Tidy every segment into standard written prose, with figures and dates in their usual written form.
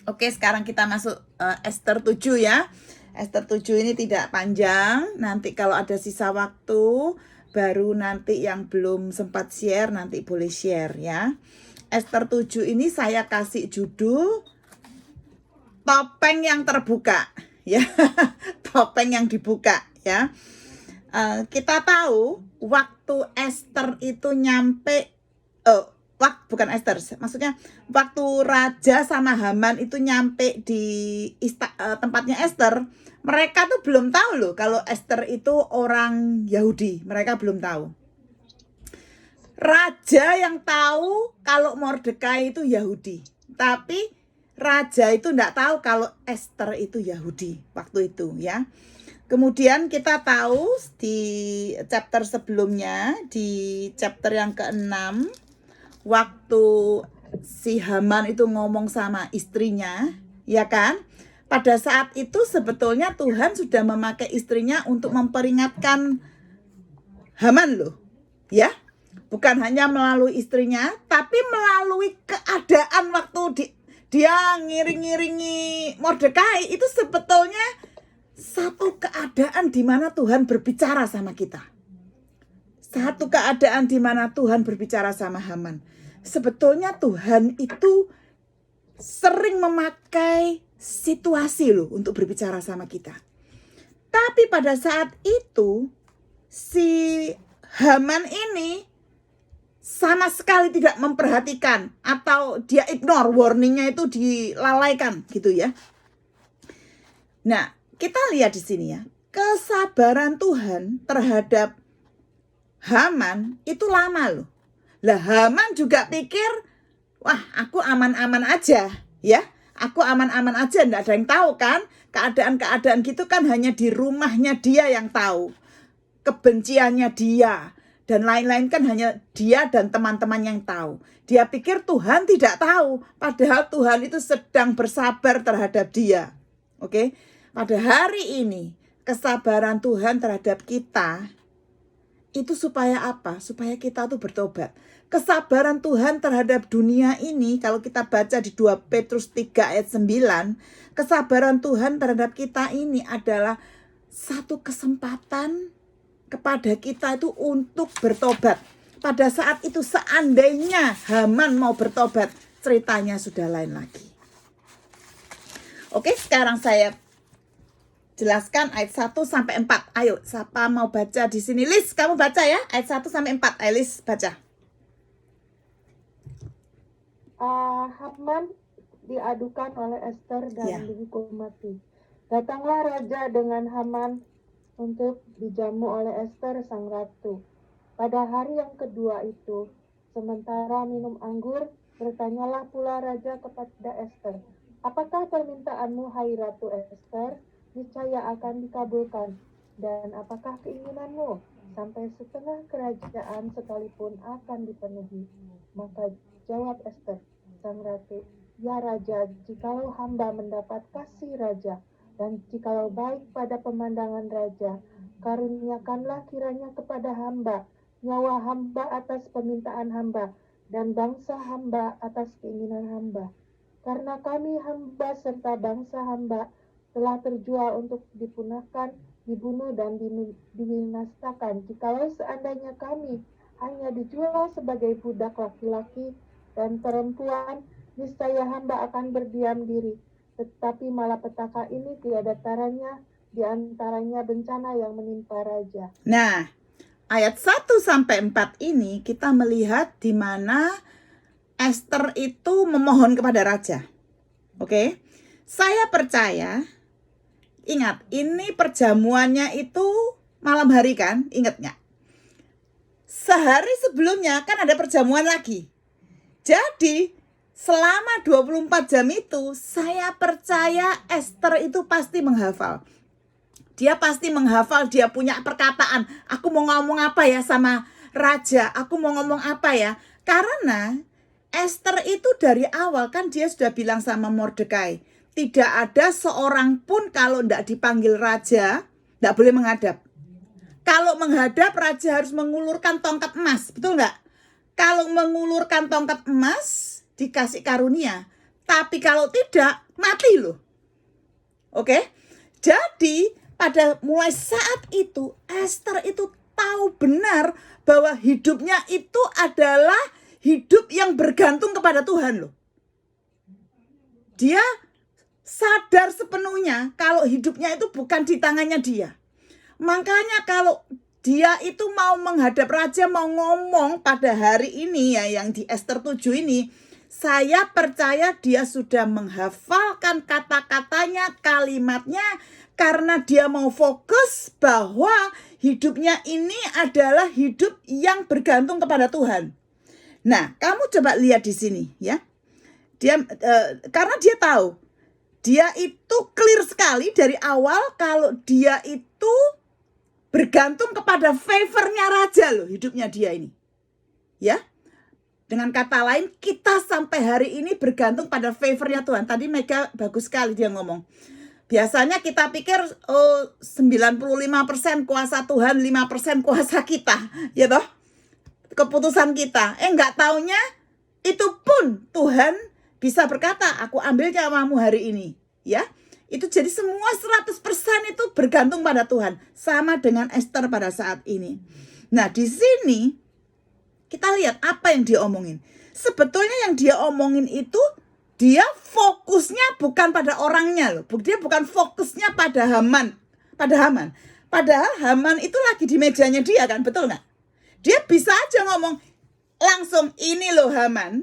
Oke, sekarang kita masuk Ester 7 ya. Ester 7 ini tidak panjang. Nanti kalau ada sisa waktu, baru nanti yang belum sempat share, nanti boleh share ya. Ester 7 ini saya kasih judul topeng yang terbuka ya. Topeng yang dibuka ya. Kita tahu waktu Ester itu nyampe bukan Ester, maksudnya waktu Raja sama Haman itu nyampe di tempatnya Ester, mereka tuh belum tahu loh kalau Ester itu orang Yahudi, mereka belum tahu. Raja yang tahu kalau Mordekai itu Yahudi, tapi Raja itu enggak tahu kalau Ester itu Yahudi waktu itu ya. Kemudian kita tahu di chapter sebelumnya, di chapter yang ke-6, waktu si Haman itu ngomong sama istrinya, ya kan? Pada saat itu sebetulnya Tuhan sudah memakai istrinya untuk memperingatkan Haman loh, ya. Bukan hanya melalui istrinya, tapi melalui keadaan waktu dia ngiring-ngiringi Mordekai, itu sebetulnya satu keadaan di mana Tuhan berbicara sama kita. Satu keadaan di mana Tuhan berbicara sama Haman. Sebetulnya Tuhan itu sering memakai situasi loh untuk berbicara sama kita. Tapi pada saat itu si Haman ini sama sekali tidak memperhatikan atau dia ignore warningnya, itu dilalaikan gitu ya. Nah, kita lihat di sini ya, kesabaran Tuhan terhadap Haman itu lama loh. Lah Haman juga pikir, wah aku aman-aman aja ya. Aku aman-aman aja, enggak ada yang tahu kan. Keadaan-keadaan gitu kan hanya di rumahnya dia yang tahu. Kebenciannya dia dan lain-lain kan hanya dia dan teman-teman yang tahu. Dia pikir Tuhan tidak tahu, padahal Tuhan itu sedang bersabar terhadap dia. Oke? Pada hari ini kesabaran Tuhan terhadap kita itu supaya apa? Supaya kita tuh bertobat. Kesabaran Tuhan terhadap dunia ini, kalau kita baca di 2 Petrus 3 ayat 9, kesabaran Tuhan terhadap kita ini adalah satu kesempatan kepada kita itu untuk bertobat. Pada saat itu seandainya Haman mau bertobat, ceritanya sudah lain lagi. Oke, sekarang saya jelaskan ayat 1 sampai 4. Ayo, siapa mau baca di sini? Lis, kamu baca ya ayat 1 sampai 4. Ayo Lis, baca. Haman diadukan oleh Ester dan Ya. dihukum mati. Datanglah raja dengan Haman untuk dijamu oleh Ester sang ratu. Pada hari yang kedua itu, sementara minum anggur, bertanyalah pula raja kepada Ester, "Apakah permintaanmu, hai Ratu Ester? Niscaya akan dikabulkan. Dan apakah keinginanmu? Sampai setengah kerajaan sekalipun akan dipenuhi." Maka jawab Ester, sang ratu, "Ya raja, jikalau hamba mendapat kasih raja, dan jikalau baik pada pemandangan raja, karuniakanlah kiranya kepada hamba nyawa hamba atas permintaan hamba, dan bangsa hamba atas keinginan hamba. Karena kami hamba serta bangsa hamba telah terjual untuk dipunahkan, dibunuh, dan dibinasakan. Jikalau seandainya kami hanya dijual sebagai budak laki-laki dan perempuan, niscaya hamba akan berdiam diri. Tetapi malapetaka ini tiada taranya, di antaranya bencana yang menimpa raja." Nah, ayat 1 sampai 4 ini kita melihat di mana Ester itu memohon kepada raja. Oke. Saya percaya, ingat, ini perjamuannya itu malam hari kan? Ingat nggak? Sehari sebelumnya kan ada perjamuan lagi. Jadi selama 24 jam itu saya percaya Ester itu pasti menghafal. Dia pasti menghafal, dia punya perkataan. Aku mau ngomong apa ya sama raja? Aku mau ngomong apa ya? Karena Ester itu dari awal kan dia sudah bilang sama Mordekai, tidak ada seorang pun kalau tidak dipanggil raja, tidak boleh menghadap. Kalau menghadap, raja harus mengulurkan tongkat emas, betul nggak? Kalau mengulurkan tongkat emas, dikasih karunia. Tapi kalau tidak, mati loh. Oke? Jadi pada mulai saat itu Esther itu tahu benar bahwa hidupnya itu adalah hidup yang bergantung kepada Tuhan loh. Dia sadar sepenuhnya kalau hidupnya itu bukan di tangannya dia. Makanya kalau dia itu mau menghadap raja, mau ngomong pada hari ini ya, yang di Esther 7 ini, saya percaya dia sudah menghafalkan kata-katanya, kalimatnya, karena dia mau fokus bahwa hidupnya ini adalah hidup yang bergantung kepada Tuhan. Nah, kamu coba lihat di sini ya. Dia karena dia tahu, dia itu clear sekali dari awal kalau dia itu bergantung kepada favornya raja loh hidupnya dia ini. Ya. Dengan kata lain, kita sampai hari ini bergantung pada favornya Tuhan. Tadi Mega bagus sekali dia ngomong. Biasanya kita pikir 95% kuasa Tuhan, 5% kuasa kita, ya toh? Keputusan kita. Enggak taunya itu pun Tuhan bisa berkata, aku ambil nyawamu hari ini, ya. Itu jadi semua 100% itu bergantung pada Tuhan. Sama dengan Esther pada saat ini. Nah, di sini kita lihat apa yang dia omongin. Sebetulnya yang dia omongin itu, dia fokusnya bukan pada orangnya loh. Dia bukan fokusnya pada Haman. Padahal Haman itu lagi di mejanya dia kan, betul nggak? Dia bisa aja ngomong langsung, ini loh Haman.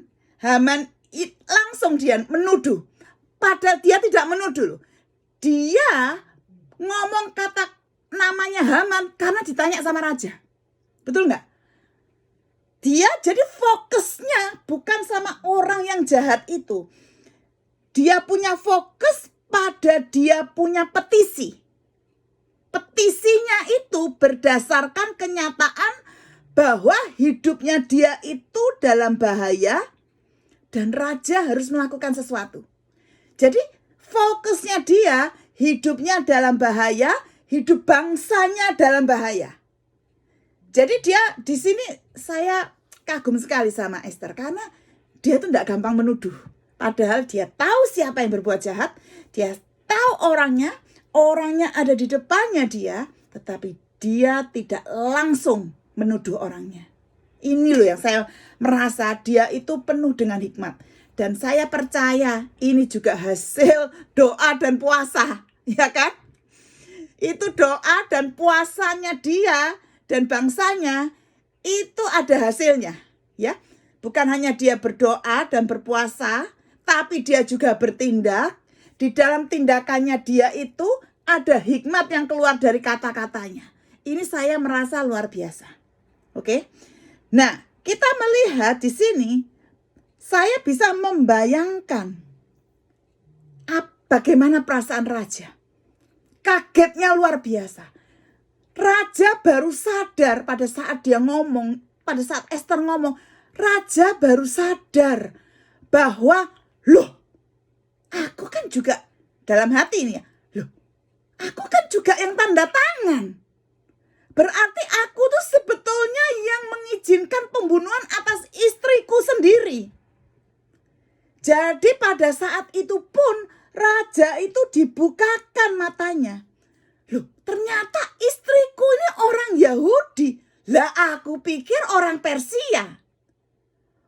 Langsung dia menuduh. Padahal dia tidak menuduh loh. Dia ngomong kata namanya Haman karena ditanya sama raja. Betul nggak? Dia jadi fokusnya bukan sama orang yang jahat itu. Dia punya fokus pada dia punya petisi. Petisinya itu berdasarkan kenyataan bahwa hidupnya dia itu dalam bahaya dan raja harus melakukan sesuatu. Jadi fokusnya dia hidupnya dalam bahaya, hidup bangsanya dalam bahaya. Jadi dia di sini saya kagum sekali sama Esther karena dia tuh enggak gampang menuduh. Padahal dia tahu siapa yang berbuat jahat, dia tahu orangnya ada di depannya dia, tetapi dia tidak langsung menuduh orangnya. Ini loh yang saya merasa dia itu penuh dengan hikmat. Dan saya percaya ini juga hasil doa dan puasa, ya kan? Itu doa dan puasanya dia dan bangsanya itu ada hasilnya, ya. Bukan hanya dia berdoa dan berpuasa, tapi dia juga bertindak. Di dalam tindakannya dia itu ada hikmat yang keluar dari kata-katanya. Ini saya merasa luar biasa. Oke? Nah, kita melihat di sini saya bisa membayangkan bagaimana perasaan raja. Kagetnya luar biasa. Raja baru sadar pada saat dia ngomong, pada saat Esther ngomong, raja baru sadar bahwa, loh, aku kan juga dalam hati ini ya, loh, aku kan juga yang tanda tangan. Berarti aku tuh sebetulnya yang mengizinkan pembunuhan atas istriku sendiri. Jadi pada saat itu pun raja itu dibukakan matanya. Loh, ternyata istriku ini orang Yahudi. Lah aku pikir orang Persia.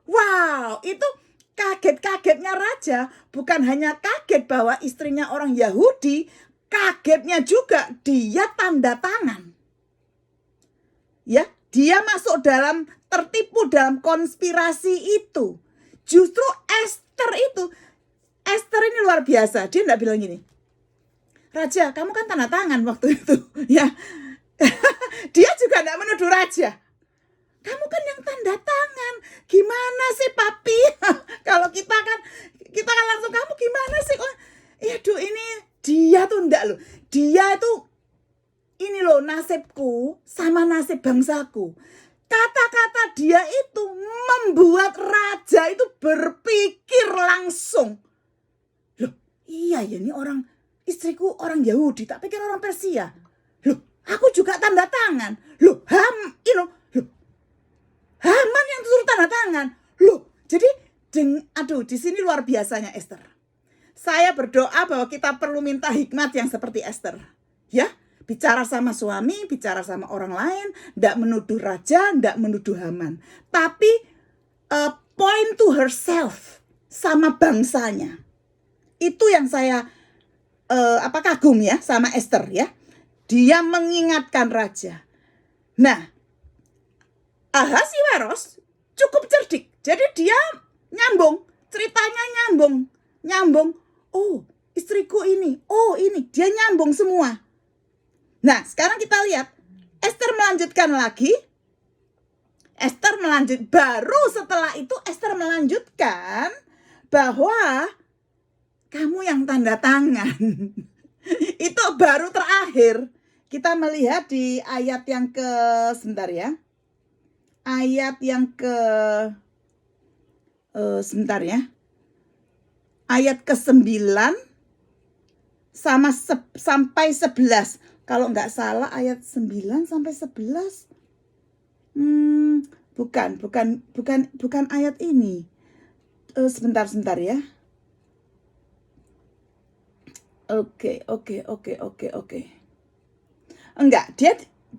Wow, itu kaget-kagetnya raja. Bukan hanya kaget bahwa istrinya orang Yahudi, kagetnya juga dia tanda tangan. Ya, dia masuk dalam, tertipu dalam konspirasi itu. Justru Esther ini luar biasa. Dia enggak bilang gini, raja, kamu kan tanda tangan waktu itu, ya. Dia juga enggak menuduh raja. Kamu kan yang tanda tangan. Gimana sih, papi? Kalau kita kan langsung, kamu gimana sih? Aduh, ini dia tuh enggak loh. Dia itu ini loh nasibku sama nasib bangsaku. Kata-kata dia itu membuat raja itu berpikir langsung. Loh, iya ya, ini orang, istriku orang Yahudi, tak pikir orang Persia. Loh, aku juga tanda tangan. Loh, Haman yang suruh tanda tangan. Loh, jadi di sini luar biasanya Esther. saya berdoa bahwa kita perlu minta hikmat yang seperti Esther. Ya, bicara sama suami, bicara sama orang lain, tidak menuduh raja, tidak menuduh Haman. Tapi point to herself sama bangsanya. Itu yang saya kagum ya sama Esther ya. Dia mengingatkan raja. Nah, Ahasiweros cukup cerdik. Jadi dia nyambung, ceritanya nyambung. Oh, istriku ini. Oh, ini. Dia nyambung semua. Nah, sekarang kita lihat. Esther melanjutkan lagi. Baru setelah itu Esther melanjutkan bahwa kamu yang tanda tangan. Itu baru terakhir. Kita melihat di ayat yang ke sebentar ya. Ayat yang ke Ayat ke-9 sampai 11. Kalau nggak salah ayat 9 sampai 11. Bukan ayat ini. Sebentar ya. Oke. Enggak,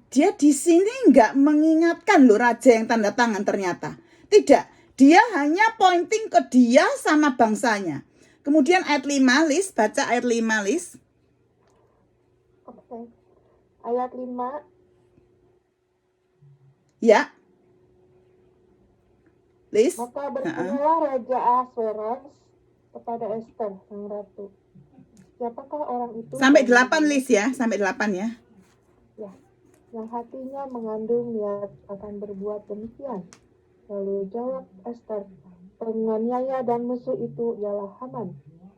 dia di sini enggak mengingatkan loh raja yang tanda tangan ternyata. Tidak, dia hanya pointing ke dia sama bangsanya. Kemudian ayat 5, Lis, baca ayat 5, Lis. Oke. Ayat 5. Ya. Lis. Maka bertanyalah Raja Ahasuerus kepada Esther, sang ratu. Siapakah orang itu? Sampai 8, Lis ya, sampai 8 ya. Ya, yang hatinya mengandung niat akan berbuat demikian. Lalu jawab Esther, penganiaya dan musuh itu ialah Haman,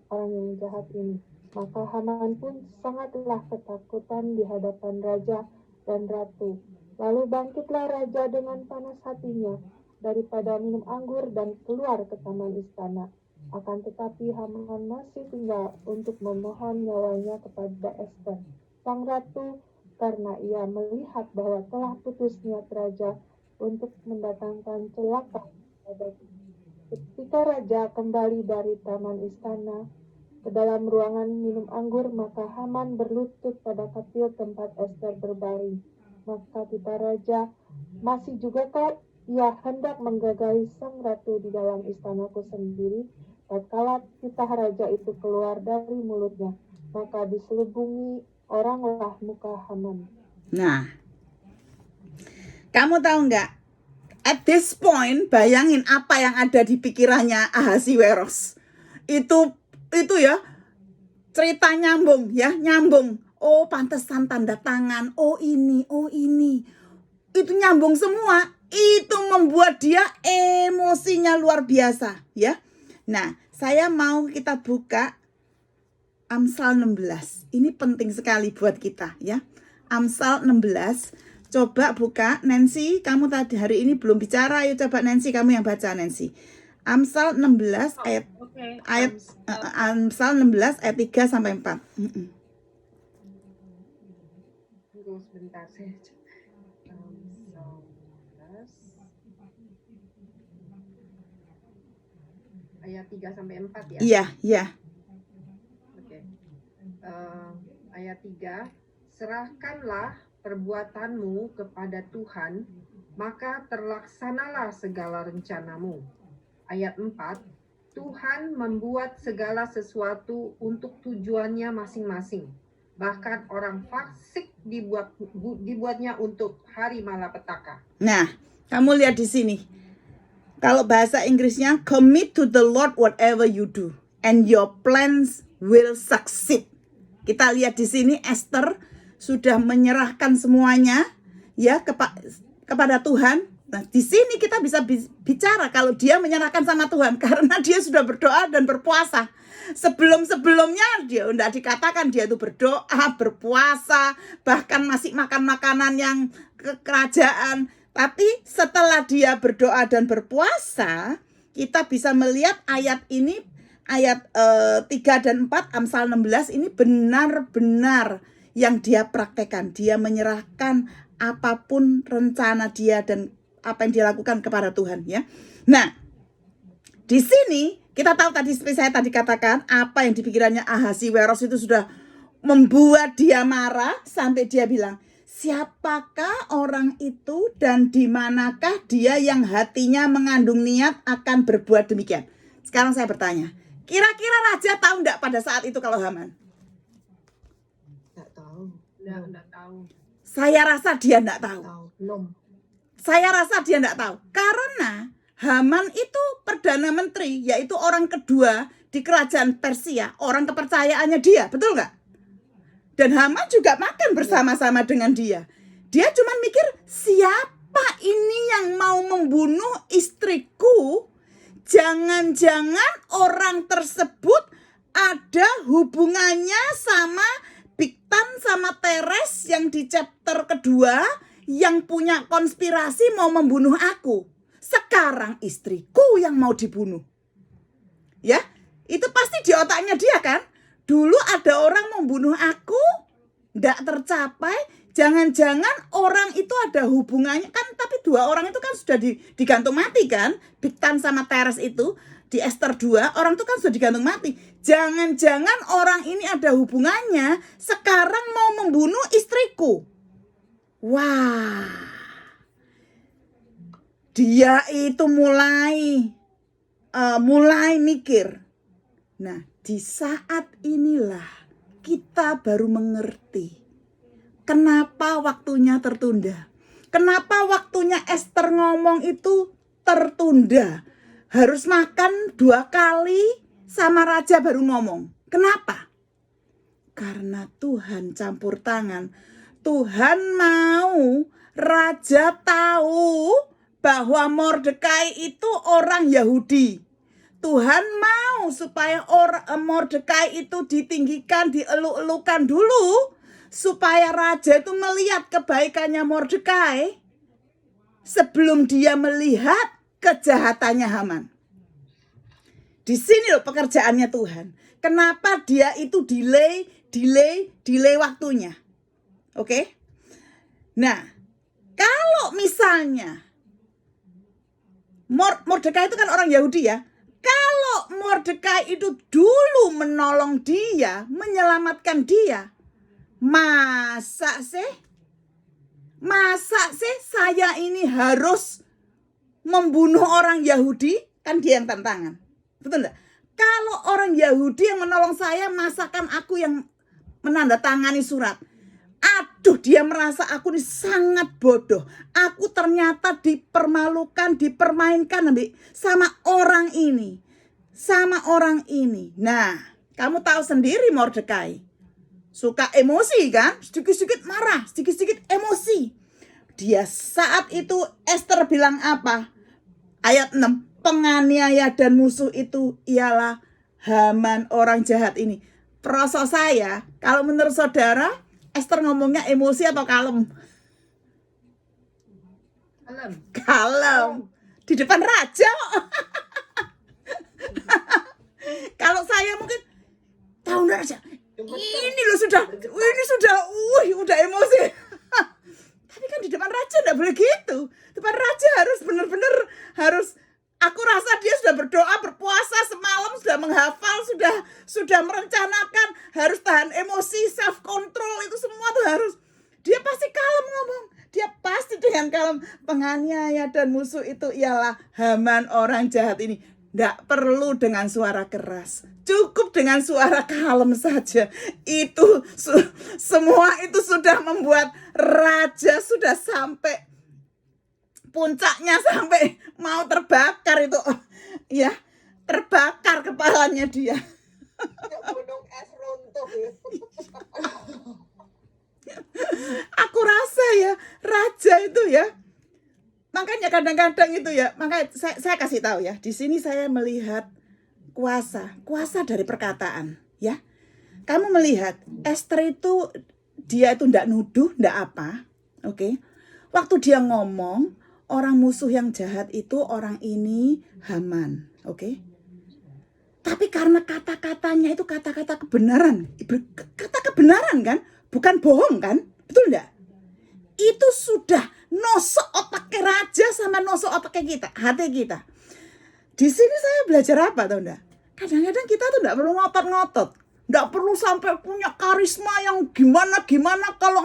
orang yang jahat ini. Maka Haman pun sangatlah ketakutan di hadapan raja dan ratu. Lalu bangkitlah raja dengan panas hatinya daripada minum anggur dan keluar ke taman istana. Akan tetapi Haman masih tinggal untuk memohon nyawanya kepada Esther, sang ratu, karena ia melihat bahwa telah putus niat raja untuk mendatangkan celaka padanya. Ketika raja kembali dari taman istana ke dalam ruangan minum anggur, maka Haman berlutut pada katil tempat Esther berbaring. Maka kata raja, masih jugakah ia hendak menggagahi sang ratu di dalam istanaku sendiri? Tatkala titah raja itu keluar dari mulutnya, maka diselubungi oranglah muka Haman. Nah, kamu tahu nggak? At this point, bayangin apa yang ada di pikirannya Ahasiweros. Itu ya, cerita nyambung. Oh, pantesan tanda tangan. Oh ini. Itu nyambung semua. Itu membuat dia emosinya luar biasa, ya. Nah, saya mau kita buka Amsal 16. Ini penting sekali buat kita, ya. Amsal 16. Coba buka, Nancy, kamu tadi hari ini belum bicara. Ayo coba Nancy, kamu yang baca, Nancy. Amsal 16 Amsal 16 ayat 3 sampai 4. Tunggu sebentar saya. Ayat 3 sampai 4 ya? Iya. Oke. Ayat 3, serahkanlah perbuatanmu kepada Tuhan, maka terlaksanalah segala rencanamu. Ayat 4, Tuhan membuat segala sesuatu untuk tujuannya masing-masing. Bahkan orang fasik dibuatnya untuk hari malapetaka. Nah, kamu lihat di sini. Kalau bahasa Inggrisnya, commit to the Lord whatever you do, and your plans will succeed. Kita lihat di sini Esther sudah menyerahkan semuanya ya kepada Tuhan. Nah, di sini kita bisa bicara kalau dia menyerahkan sama Tuhan karena dia sudah berdoa dan berpuasa. Sebelumnya dia tidak dikatakan dia itu berdoa, berpuasa, bahkan masih makan makanan yang kerajaan. Tapi setelah dia berdoa dan berpuasa, kita bisa melihat ayat ini, ayat 3 dan 4 Amsal 16 ini benar-benar yang dia praktekkan. Dia menyerahkan apapun rencana dia dan apa yang dia lakukan kepada Tuhan, ya. Nah, Di sini kita tahu tadi seperti saya tadi katakan, apa yang di pikirannya Ahasiweros itu sudah membuat dia marah sampai dia bilang, siapakah orang itu dan di manakah dia yang hatinya mengandung niat akan berbuat demikian? Sekarang saya bertanya, kira-kira raja tahu enggak pada saat itu kalau Haman? Nggak tahu. Enggak tahu. Saya rasa dia enggak tahu. Belum. Saya rasa dia enggak tahu. Karena Haman itu Perdana Menteri, yaitu orang kedua di kerajaan Persia, orang kepercayaannya dia, betul nggak? Dan Haman juga makan bersama-sama dengan dia. Dia cuma mikir, siapa ini yang mau membunuh istriku? Jangan-jangan orang tersebut ada hubungannya sama Bigtan sama Teres yang di chapter kedua yang punya konspirasi mau membunuh aku. Sekarang istriku yang mau dibunuh. Ya, itu pasti di otaknya dia kan? Dulu ada orang membunuh aku, nggak tercapai. Jangan-jangan orang itu ada hubungannya kan? Tapi dua orang itu kan sudah digantung mati kan? Bigtan sama Teres itu di Ester 2 orang itu kan sudah digantung mati. Jangan-jangan orang ini ada hubungannya. Sekarang mau membunuh istriku. Wah. Dia itu mulai mikir. Nah, di saat inilah kita baru mengerti kenapa waktunya tertunda. Kenapa waktunya Ester ngomong itu tertunda. Harus makan 2 kali sama raja baru ngomong. Kenapa? Karena Tuhan campur tangan. Tuhan mau raja tahu bahwa Mordekai itu orang Yahudi. Tuhan mau supaya Mordekai itu ditinggikan, dieluk-elukan dulu, supaya raja itu melihat kebaikannya Mordekai sebelum dia melihat kejahatannya Haman. Di sini loh pekerjaannya Tuhan. Kenapa dia itu delay waktunya? Oke? Nah, kalau misalnya Mordekai itu kan orang Yahudi ya. Kalau Mordekai itu dulu menolong dia, menyelamatkan dia, masa sih saya ini harus membunuh orang Yahudi? Kan dia yang tantangan. Betul enggak? Kalau orang Yahudi yang menolong saya, masakan aku yang menandatangani surat? Aduh, dia merasa aku ini sangat bodoh. Aku ternyata dipermalukan, dipermainkan sama orang ini. Nah, kamu tahu sendiri Mordekai. Suka emosi kan? Sedikit-sedikit marah, sedikit-sedikit emosi. Dia saat itu Ester bilang apa? Ayat 6. Penganiaya dan musuh itu ialah Haman orang jahat ini. Proses saya, kalau menurut saudara, Ester ngomongnya emosi atau kalem? Kalem. Di depan raja. Kalau saya mungkin tahu raja. Ini loh sudah udah emosi. Tapi kan di depan raja enggak boleh gitu. Depan raja harus benar-benar aku rasa dia sudah berdoa, berpuasa semalam, sudah menghafal, sudah merencanakan, harus tahan emosi, self control, itu semua tuh harus. Dia pasti kalem ngomong. Dia pasti dengan kalem. Penganiaya dan musuh itu ialah Haman orang jahat ini. Nggak perlu dengan suara keras. Cukup dengan suara kalem saja. Itu semua itu sudah membuat raja sudah sampai puncaknya, sampai mau terbakar itu. Ya, terbakar kepalanya dia. Gunung es runtuh. Aku rasa ya, raja itu ya. Makanya kadang-kadang itu ya, makanya saya kasih tahu ya. Di sini saya melihat kuasa dari perkataan, ya. Kamu melihat Ester itu dia itu ndak nuduh, ndak apa. Oke. Waktu dia ngomong, orang musuh yang jahat itu orang ini Haman, oke? Tapi karena kata-katanya itu kata-kata kebenaran, kata kebenaran kan, bukan bohong kan, betul enggak? Itu sudah nosok otaknya raja sama nosok otaknya kita, hati kita. Di sini saya belajar apa, tahu enggak? Kadang-kadang kita tuh enggak perlu ngotot-ngotot. Enggak perlu sampai punya karisma yang gimana-gimana kalau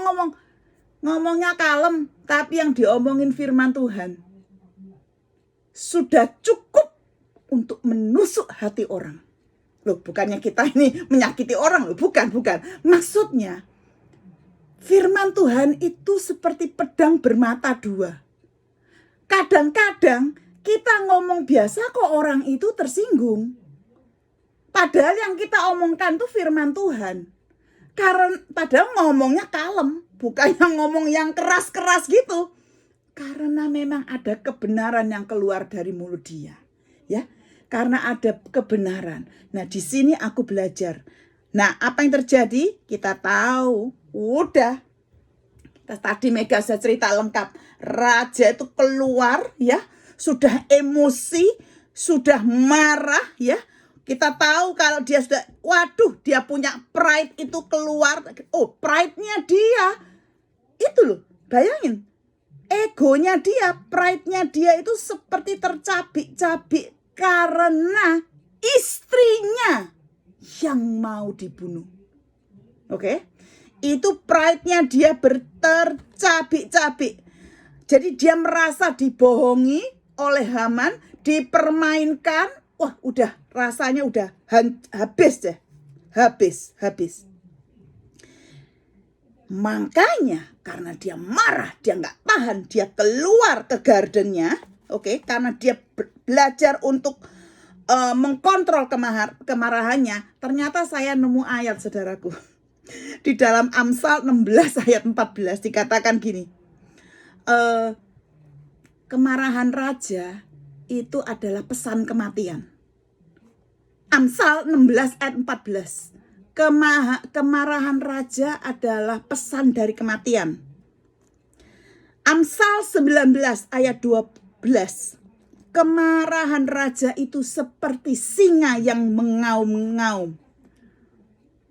ngomongnya kalem, tapi yang diomongin firman Tuhan sudah cukup untuk menusuk hati orang. Loh, bukannya kita ini menyakiti orang loh, bukan. Maksudnya firman Tuhan itu seperti pedang bermata dua. Kadang-kadang kita ngomong biasa kok orang itu tersinggung. Padahal yang kita omongkan tuh firman Tuhan. Karena padahal ngomongnya kalem, bukannya ngomong yang keras-keras gitu. Karena memang ada kebenaran yang keluar dari mulut dia. Ya, karena ada kebenaran. Nah, di sini aku belajar. Nah, apa yang terjadi? Kita tahu, udah. Tadi Mega saya cerita lengkap. Raja itu keluar ya, sudah emosi, sudah marah ya. Kita tahu kalau dia sudah, waduh, dia punya pride itu keluar. Oh, pride-nya dia. Itu loh, bayangin. Egonya dia, pride-nya dia itu seperti tercabik-cabik karena istrinya yang mau dibunuh. Oke? Itu pride-nya dia tercabik-cabik. Jadi dia merasa dibohongi oleh Haman, dipermainkan. Wah, udah rasanya udah habis deh. Habis. Makanya karena dia marah, dia nggak tahan, dia keluar ke gardennya. Oke, karena dia belajar untuk mengkontrol kemarahannya. Ternyata saya nemu ayat, saudaraku. Di dalam Amsal 16 ayat 14 dikatakan gini. Kemarahan raja itu adalah pesan kematian. Amsal 16 ayat 14. Kemarahan raja adalah pesan dari kematian. Amsal 19 ayat 12. Kemarahan raja itu seperti singa yang mengaum-ngaum.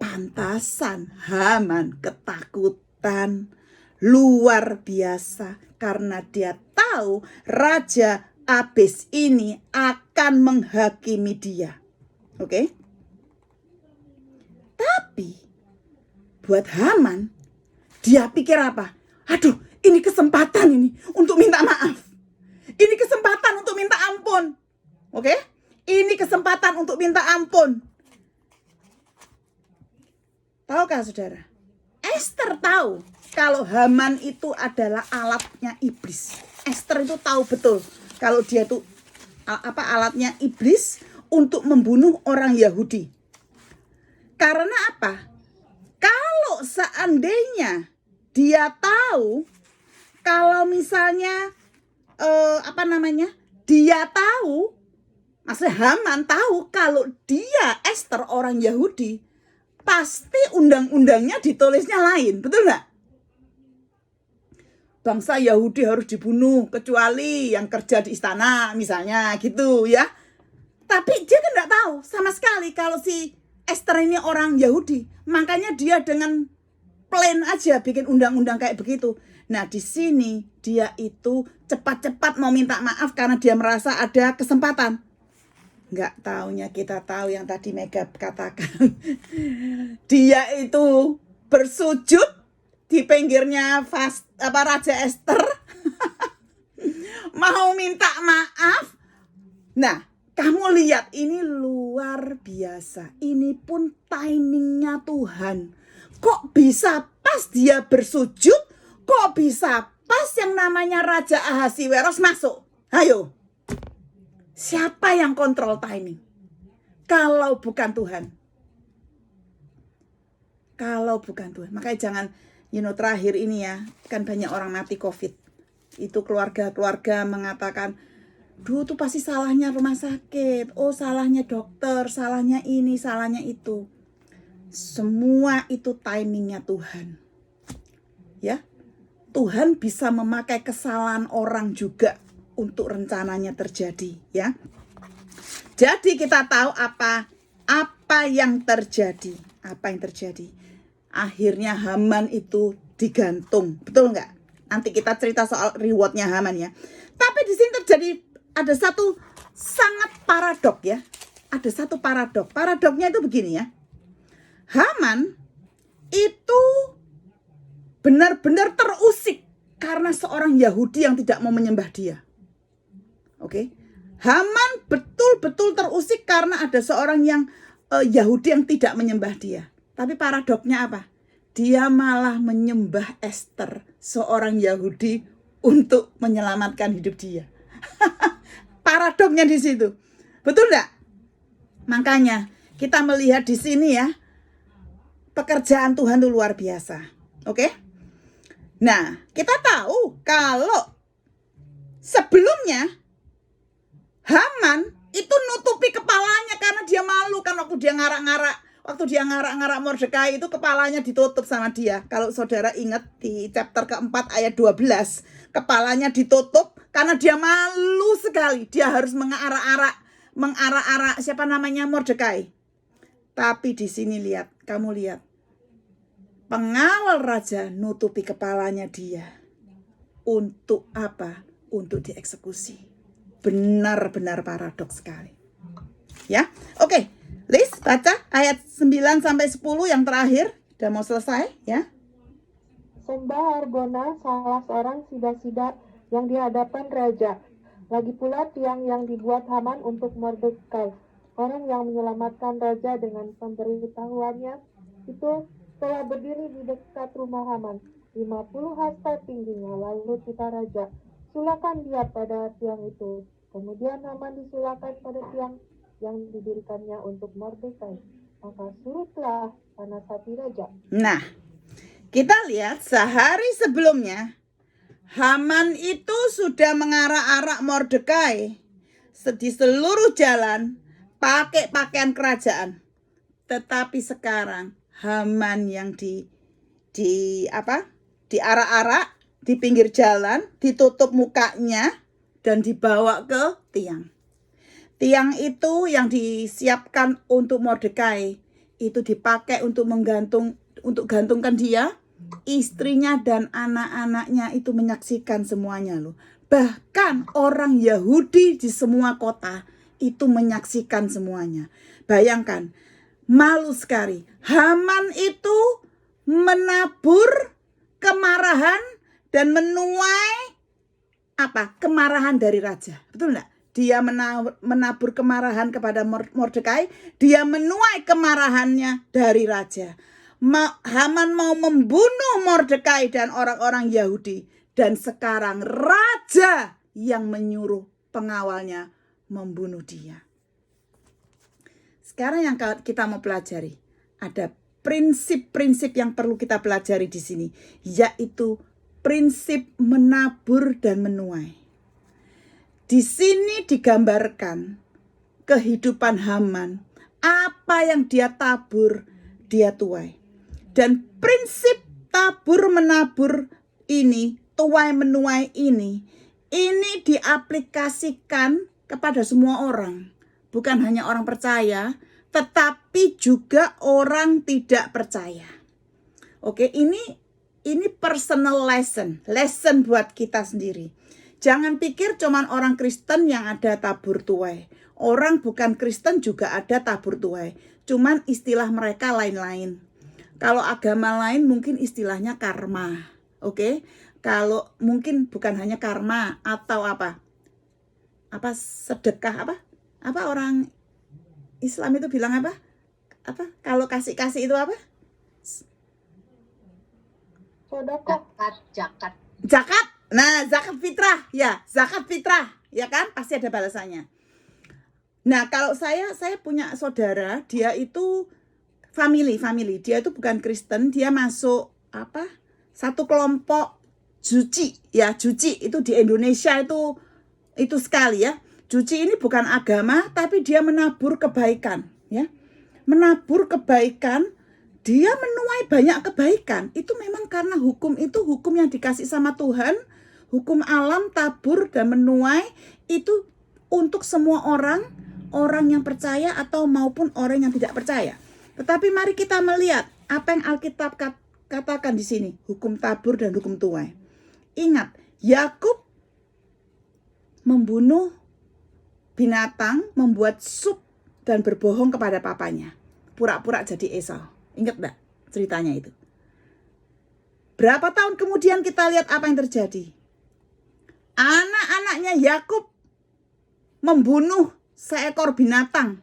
Pantasan Haman ketakutan luar biasa karena dia tahu Raja Abis ini akan menghakimi dia. Oke? Tapi buat Haman, dia pikir apa? Aduh, ini kesempatan ini untuk minta maaf. Ini kesempatan untuk minta ampun. Oke? Ini kesempatan untuk minta ampun. Tahukah saudara? Esther tahu kalau Haman itu adalah alatnya iblis. Esther itu tahu betul kalau dia itu alatnya iblis untuk membunuh orang Yahudi. Karena apa? Kalau seandainya dia tahu kalau misalnya dia tahu, maksudnya Haman tahu kalau dia Esther orang Yahudi, pasti undang-undangnya ditulisnya lain, betul nggak? Bangsa Yahudi harus dibunuh kecuali yang kerja di istana misalnya gitu ya. Tapi dia kan nggak tahu sama sekali kalau si Esther ini orang Yahudi. Makanya dia dengan plain aja bikin undang-undang kayak begitu. Nah, di sini dia itu cepat-cepat mau minta maaf karena dia merasa ada kesempatan. Nggak taunya kita tahu yang tadi Mega katakan. Dia itu bersujud di pinggirnya Raja Esther. Mau minta maaf. Nah, kamu lihat ini luar biasa. Ini pun timingnya Tuhan. Kok bisa pas dia bersujud? Kok bisa pas yang namanya Raja Ahasiweros masuk? Ayo. Siapa yang kontrol timing? Kalau bukan Tuhan. Kalau bukan Tuhan. Makanya jangan, terakhir ini ya. Kan banyak orang mati COVID. Itu keluarga-keluarga mengatakan, duh tuh pasti salahnya rumah sakit. Oh salahnya dokter, salahnya ini, salahnya itu. Semua itu timingnya Tuhan. Ya, Tuhan bisa memakai kesalahan orang juga untuk rencananya terjadi, ya. Jadi kita tahu apa yang terjadi. Apa yang terjadi? Akhirnya Haman itu digantung, betul nggak? Nanti kita cerita soal rewardnya Haman ya. Tapi di sini terjadi ada satu sangat paradok ya. Ada satu paradok. Paradoknya itu begini ya. Haman itu benar-benar terusik karena seorang Yahudi yang tidak mau menyembah dia. Oke. Haman betul-betul terusik karena ada seorang yang Yahudi yang tidak menyembah dia. Tapi paradoknya apa? Dia malah menyembah Ester, seorang Yahudi, untuk menyelamatkan hidup dia. Paradoknya di situ. Betul enggak? Makanya kita melihat di sini ya, pekerjaan Tuhan itu luar biasa. Oke? Nah, kita tahu kalau sebelumnya Haman itu nutupi kepalanya karena dia malu kan waktu dia ngarak-ngarak Mordekai itu kepalanya ditutup sama dia. Kalau saudara ingat di chapter keempat ayat 12, kepalanya ditutup karena dia malu sekali. Dia harus mengarak-arak siapa namanya Mordekai. Tapi di sini kamu lihat. Pengawal raja nutupi kepalanya dia. Untuk apa? Untuk dieksekusi. Benar-benar paradoks sekali. Ya, oke. Liz, baca ayat 9 sampai 10 yang terakhir. Udah mau selesai ya. Sembah Argona, salah seorang sida-sida yang di hadapan raja. Lagi pula tiang yang dibuat Haman untuk Mordekai, orang yang menyelamatkan raja dengan pemberitahuannya, itu telah berdiri di dekat rumah Haman, 50 hasta tingginya. Lalu kita raja, sulakan dia pada tiang itu. Kemudian Haman disulakan pada tiang yang didirikannya untuk Mordekai. Maka surutlah panas hati raja. Nah, kita lihat sehari sebelumnya Haman itu sudah mengarak-arak Mordekai di seluruh jalan pakai pakaian kerajaan. Tetapi sekarang Haman yang diarak-arak di pinggir jalan, ditutup mukanya dan dibawa ke tiang. Tiang itu yang disiapkan untuk Mordekai itu dipakai untuk gantungkan dia. Istrinya dan anak-anaknya itu menyaksikan semuanya loh. Bahkan orang Yahudi di semua kota itu menyaksikan semuanya. Bayangkan, malu sekali. Haman itu menabur kemarahan dan menuai kemarahan dari raja. Betul enggak? Dia menabur kemarahan kepada Mordekai, dia menuai kemarahannya dari raja. Haman mau membunuh Mordekai dan orang-orang Yahudi, dan sekarang raja yang menyuruh pengawalnya membunuh dia. Sekarang yang kita mau pelajari, ada prinsip-prinsip yang perlu kita pelajari di sini, yaitu prinsip menabur dan menuai. Di sini digambarkan kehidupan Haman, apa yang dia tabur, dia tuai. Dan prinsip tabur menabur ini, tuai menuai ini diaplikasikan kepada semua orang. Bukan hanya orang percaya, tetapi juga orang tidak percaya. Oke, ini personal lesson buat kita sendiri. Jangan pikir cuman orang Kristen yang ada tabur tuai. Orang bukan Kristen juga ada tabur tuai. Cuman istilah mereka lain-lain. Kalau agama lain mungkin istilahnya karma. Oke? Kalau mungkin bukan hanya karma atau sedekah apa orang Islam itu bilang apa? Kalau kasih itu apa? Sedekah. Zakat. Nah, zakat fitrah. Ya, zakat fitrah. Ya kan? Pasti ada balasannya. Nah, kalau saya punya saudara, dia itu family. Dia itu bukan Kristen, dia masuk satu kelompok Juci. Ya, Juci itu di Indonesia itu sekali ya. Juci ini bukan agama, tapi dia menabur kebaikan, ya. Menabur kebaikan, dia menuai banyak kebaikan. Itu memang karena hukum itu hukum yang dikasih sama Tuhan, hukum alam, tabur dan menuai itu untuk semua orang yang percaya atau maupun orang yang tidak percaya. Tetapi mari kita melihat apa yang Alkitab katakan di sini, hukum tabur dan hukum tuai. Ingat, Yakub membunuh binatang membuat sup dan berbohong kepada papanya. Pura-pura jadi Esau. Ingat enggak ceritanya itu? Berapa tahun kemudian kita lihat apa yang terjadi. Anak-anaknya Yakub membunuh seekor binatang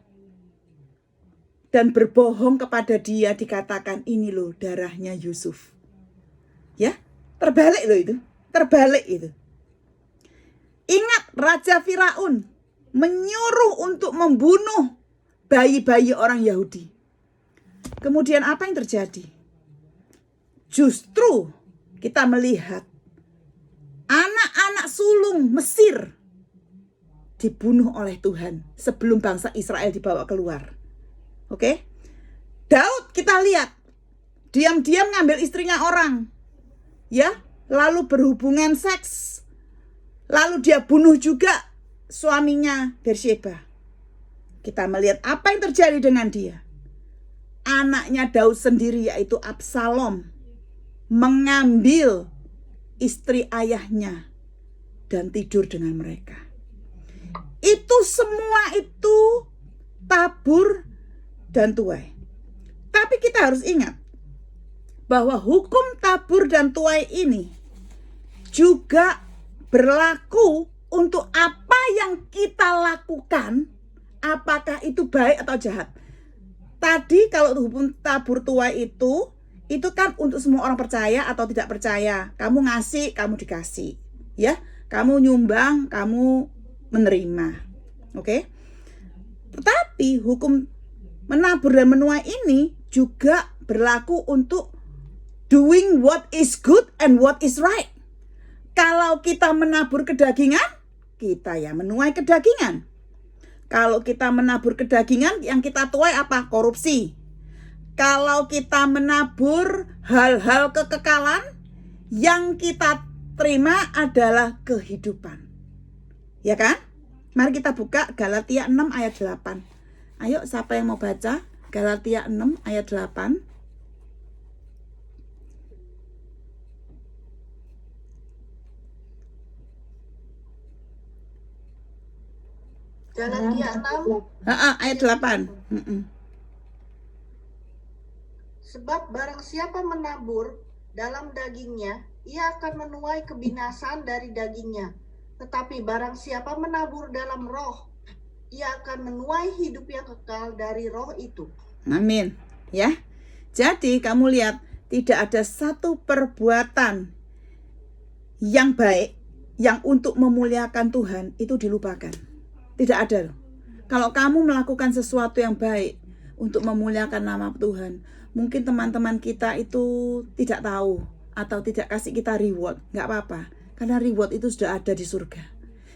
dan berbohong kepada dia, dikatakan ini loh darahnya Yusuf. Ya, terbalik loh itu. Terbalik itu. Ingat, Raja Firaun menyuruh untuk membunuh bayi-bayi orang Yahudi. Kemudian apa yang terjadi? Justru kita melihat anak-anak sulung Mesir dibunuh oleh Tuhan sebelum bangsa Israel dibawa keluar. Oke? Daud kita lihat diam-diam ngambil istrinya orang. Ya, lalu berhubungan seks. Lalu dia bunuh juga suaminya Bersyeba. Kita melihat apa yang terjadi dengan dia. Anaknya Daud sendiri yaitu Absalom mengambil istri ayahnya dan tidur dengan mereka. Itu semua itu tabur dan tuai. Tapi kita harus ingat bahwa hukum tabur dan tuai ini juga berlaku untuk apa yang kita lakukan, apakah itu baik atau jahat. Tadi kalau hukum tabur tuai itu kan untuk semua orang percaya atau tidak percaya. Kamu ngasih, kamu dikasih. Ya, kamu nyumbang, kamu menerima. Oke? Tetapi hukum menabur dan menuai ini juga berlaku untuk doing what is good and what is right. Kalau kita menabur kedagingan, kita ya menuai kedagingan. Kalau kita menabur kedagingan, yang kita tuai apa? Korupsi. Kalau kita menabur hal-hal kekekalan, yang kita terima adalah kehidupan. Ya kan? Mari kita buka Galatia 6 ayat 8. Ayo, siapa yang mau baca? Galatia 6 ayat 8. Galatia 6. Ayat 8. Sebab barang siapa menabur dalam dagingnya, ia akan menuai kebinasan dari dagingnya. Tetapi barang siapa menabur dalam roh, ia akan menuai hidup yang kekal dari roh itu. Amin. Ya. Jadi kamu lihat, tidak ada satu perbuatan yang baik yang untuk memuliakan Tuhan itu dilupakan. Tidak ada. Kalau kamu melakukan sesuatu yang baik untuk memuliakan nama Tuhan, mungkin teman-teman kita itu tidak tahu atau tidak kasih kita reward. Nggak apa-apa, karena reward itu sudah ada di surga.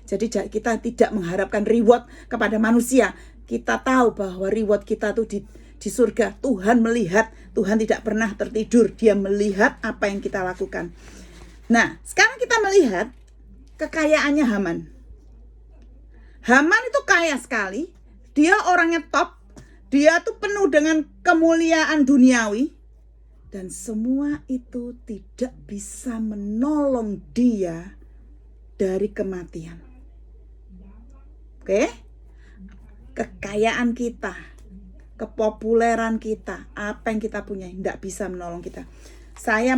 Jadi kita tidak mengharapkan reward kepada manusia. Kita tahu bahwa reward kita tuh di surga. Tuhan melihat, Tuhan tidak pernah tertidur. Dia melihat apa yang kita lakukan. Nah, sekarang kita melihat kekayaannya Haman. Haman itu kaya sekali. Dia orangnya top. Dia tuh penuh dengan kemuliaan duniawi. Dan semua itu tidak bisa menolong dia dari kematian. Oke? Kekayaan kita, kepopuleran kita, apa yang kita punya, tidak bisa menolong kita.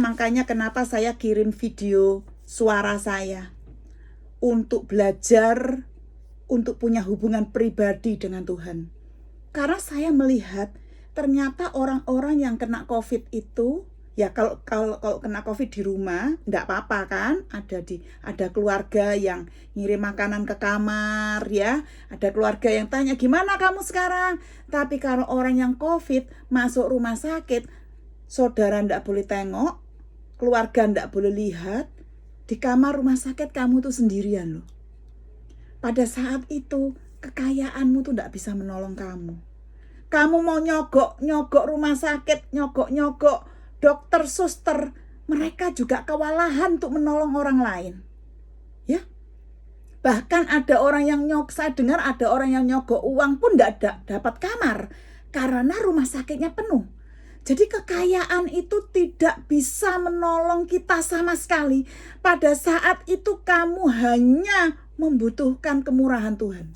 Makanya kenapa saya kirim video suara saya untuk belajar, untuk punya hubungan pribadi dengan Tuhan. Karena saya melihat ternyata orang-orang yang kena COVID itu, ya kalau kena COVID di rumah enggak apa-apa kan, ada keluarga yang ngirim makanan ke kamar ya, ada keluarga yang tanya gimana kamu sekarang. Tapi kalau orang yang COVID masuk rumah sakit, saudara enggak boleh tengok, keluarga enggak boleh lihat, di kamar rumah sakit kamu tuh sendirian loh. Pada saat itu kekayaanmu tuh enggak bisa menolong kamu. Kamu mau nyogok rumah sakit, nyogok dokter, suster, mereka juga kewalahan untuk menolong orang lain. Ya. Bahkan ada orang yang saya dengar ada orang yang nyogok uang pun tidak dapat kamar karena rumah sakitnya penuh. Jadi kekayaan itu tidak bisa menolong kita sama sekali. Pada saat itu kamu hanya membutuhkan kemurahan Tuhan.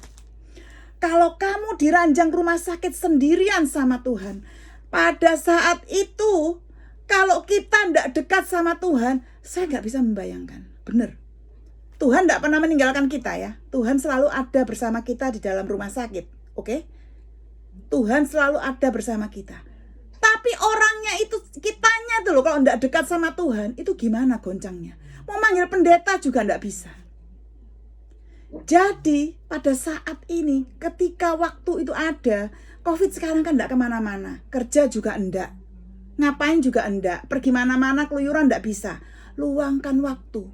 Kalau kamu diranjang rumah sakit sendirian sama Tuhan, pada saat itu kalau kita tidak dekat sama Tuhan, saya nggak bisa membayangkan. Bener. Tuhan tidak pernah meninggalkan kita ya. Tuhan selalu ada bersama kita di dalam rumah sakit. Oke? Tuhan selalu ada bersama kita. Tapi orangnya itu, kitanya tuh loh, kalau tidak dekat sama Tuhan, itu gimana goncangnya? Mau manggil pendeta juga tidak bisa. Jadi pada saat ini, ketika waktu itu ada, COVID sekarang kan tidak kemana-mana. Kerja juga enggak. Ngapain juga enggak. Pergi mana-mana keluyuran enggak bisa. Luangkan waktu.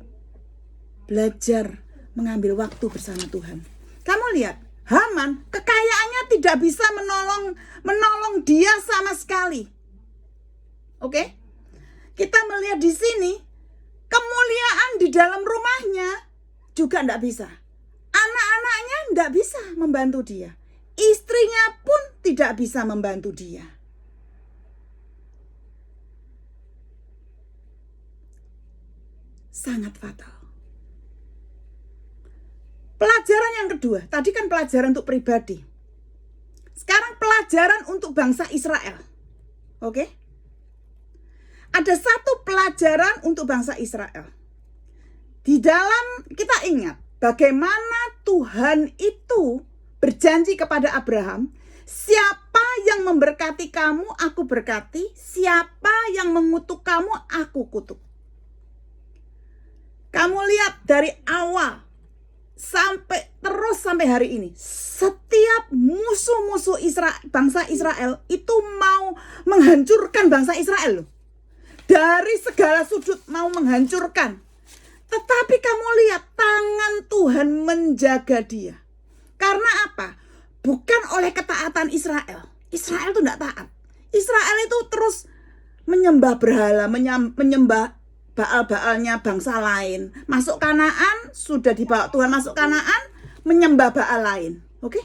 Belajar mengambil waktu bersama Tuhan. Kamu lihat, Haman kekayaannya tidak bisa menolong dia sama sekali. Oke? Kita melihat di sini kemuliaan di dalam rumahnya juga tidak bisa. Anak-anaknya tidak bisa membantu dia. Istrinya pun tidak bisa membantu dia. Sangat fatal. Pelajaran yang kedua, tadi kan pelajaran untuk pribadi. Sekarang pelajaran untuk bangsa Israel. Oke? Ada satu pelajaran untuk bangsa Israel. Di dalam, kita ingat bagaimana Tuhan itu berjanji kepada Abraham, siapa yang memberkati kamu, aku berkati. Siapa yang mengutuk kamu, aku kutuk. Kamu lihat dari awal sampai hari ini, setiap musuh-musuh bangsa Israel itu mau menghancurkan bangsa Israel loh. Dari segala sudut mau menghancurkan. Tetapi kamu lihat tangan Tuhan menjaga dia. Karena apa? Bukan oleh ketaatan Israel. Israel itu tidak taat. Israel itu terus menyembah berhala, menyembah Baal-Baalnya bangsa lain. Masuk Kanaan, sudah dibawa Tuhan masuk Kanaan, menyembah Baal lain. Oke?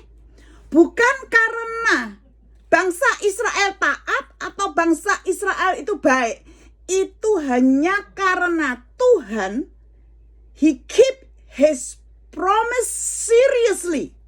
Bukan karena bangsa Israel taat atau bangsa Israel itu baik. Itu hanya karena Tuhan, He keep His promise seriously.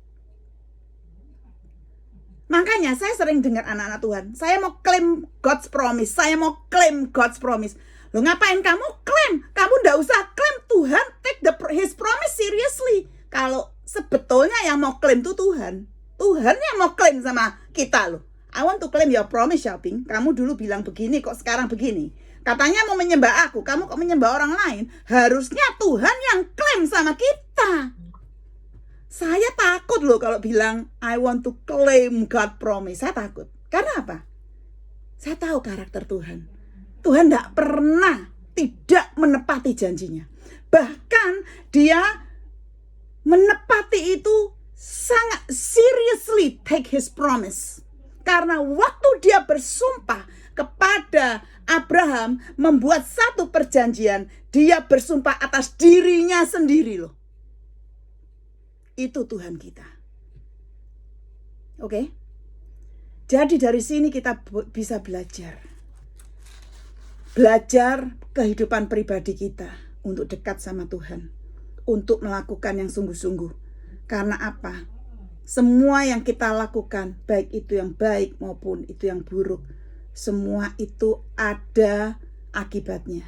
Makanya saya sering dengar anak-anak Tuhan, saya mau claim God's promise, saya mau claim God's promise. Loh ngapain kamu klaim? Kamu ndak usah klaim, Tuhan take His promise seriously. Kalau sebetulnya yang mau klaim itu Tuhan. Tuhan yang mau klaim sama kita loh. I want to claim your promise, Shopping. Kamu dulu bilang begini, kok sekarang begini. Katanya mau menyembah aku, kamu kok menyembah orang lain. Harusnya Tuhan yang klaim sama kita. Saya takut loh kalau bilang I want to claim God promise. Saya takut. Karena apa? Saya tahu karakter Tuhan. Tuhan tidak pernah tidak menepati janjinya. Bahkan dia menepati itu sangat seriously take His promise. Karena waktu dia bersumpah kepada Abraham membuat satu perjanjian, dia bersumpah atas dirinya sendiri loh. Itu Tuhan kita. Oke? Jadi dari sini kita bisa belajar kehidupan pribadi kita untuk dekat sama Tuhan, untuk melakukan yang sungguh-sungguh. Karena apa? Semua yang kita lakukan, baik itu yang baik maupun itu yang buruk, semua itu ada akibatnya.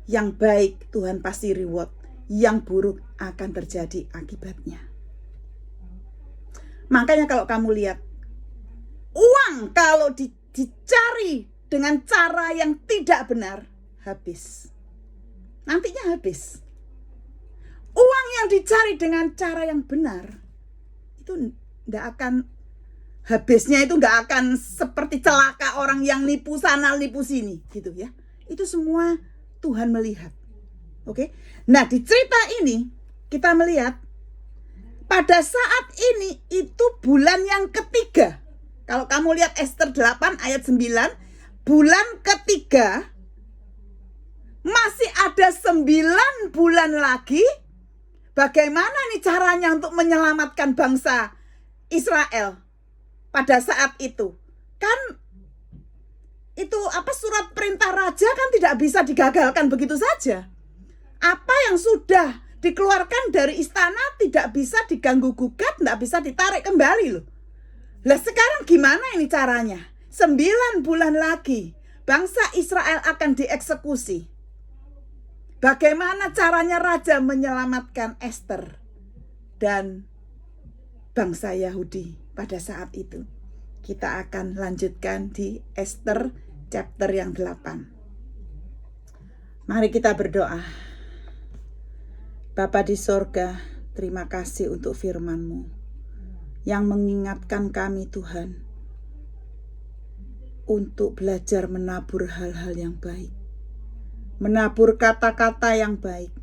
Yang baik Tuhan pasti reward, yang buruk akan terjadi akibatnya. Makanya kalau kamu lihat, uang kalau dicari dengan cara yang tidak benar, habis. Nantinya habis. Uang yang dicari dengan cara yang benar, itu tidak akan, habisnya itu nggak akan seperti celaka orang yang nipu sana, nipu sini, gitu ya. Itu semua Tuhan melihat. Oke? Nah, di cerita ini, kita melihat, pada saat ini, itu bulan yang ketiga. Kalau kamu lihat Ester 8 ayat 9, bulan ketiga, masih ada 9 bulan lagi. Bagaimana nih caranya untuk menyelamatkan bangsa Israel pada saat itu? Kan itu surat perintah raja kan tidak bisa digagalkan begitu saja. Apa yang sudah Dikeluarkan dari istana, tidak bisa diganggu gugat, tidak bisa ditarik kembali loh. Lah sekarang gimana ini caranya? 9 bulan lagi bangsa Israel akan dieksekusi. Bagaimana caranya raja menyelamatkan Ester dan bangsa Yahudi pada saat itu? Kita akan lanjutkan di Ester chapter yang 8. Mari kita berdoa. Bapa di sorga, terima kasih untuk firman-Mu yang mengingatkan kami Tuhan untuk belajar menabur hal-hal yang baik. Menabur kata-kata yang baik,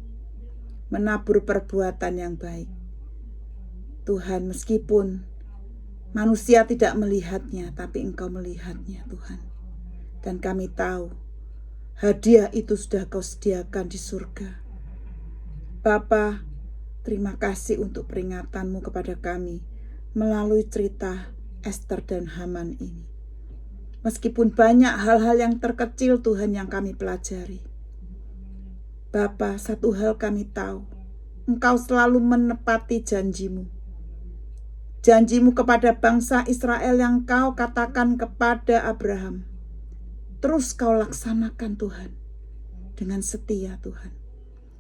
menabur perbuatan yang baik. Tuhan, meskipun manusia tidak melihatnya, tapi Engkau melihatnya Tuhan. Dan kami tahu, hadiah itu sudah Kau sediakan di surga. Bapa, terima kasih untuk peringatan-Mu kepada kami melalui cerita Ester dan Haman ini. Meskipun banyak hal-hal yang terkecil Tuhan yang kami pelajari. Bapa, satu hal kami tahu, Engkau selalu menepati janji-Mu. Janji-Mu kepada bangsa Israel yang Kau katakan kepada Abraham. Terus Kau laksanakan Tuhan, dengan setia Tuhan.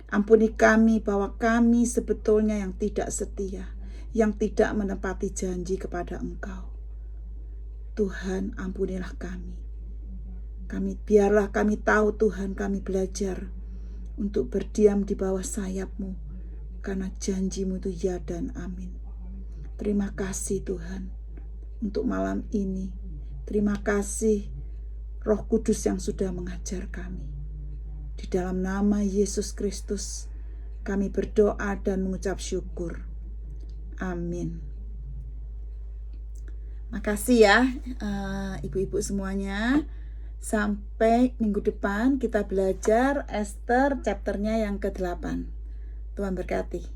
Ampuni kami bahwa kami sebetulnya yang tidak setia, yang tidak menepati janji kepada Engkau. Tuhan, ampunilah kami. Biarlah kami tahu Tuhan, kami belajar untuk berdiam di bawah sayap-Mu, karena janji-Mu itu ya dan amin. Terima kasih Tuhan untuk malam ini. Terima kasih Roh Kudus yang sudah mengajar kami. Di dalam nama Yesus Kristus kami berdoa dan mengucap syukur. Amin. Makasih ya ibu-ibu semuanya. Sampai minggu depan kita belajar Ester chapternya yang ke-8. Tuhan berkati.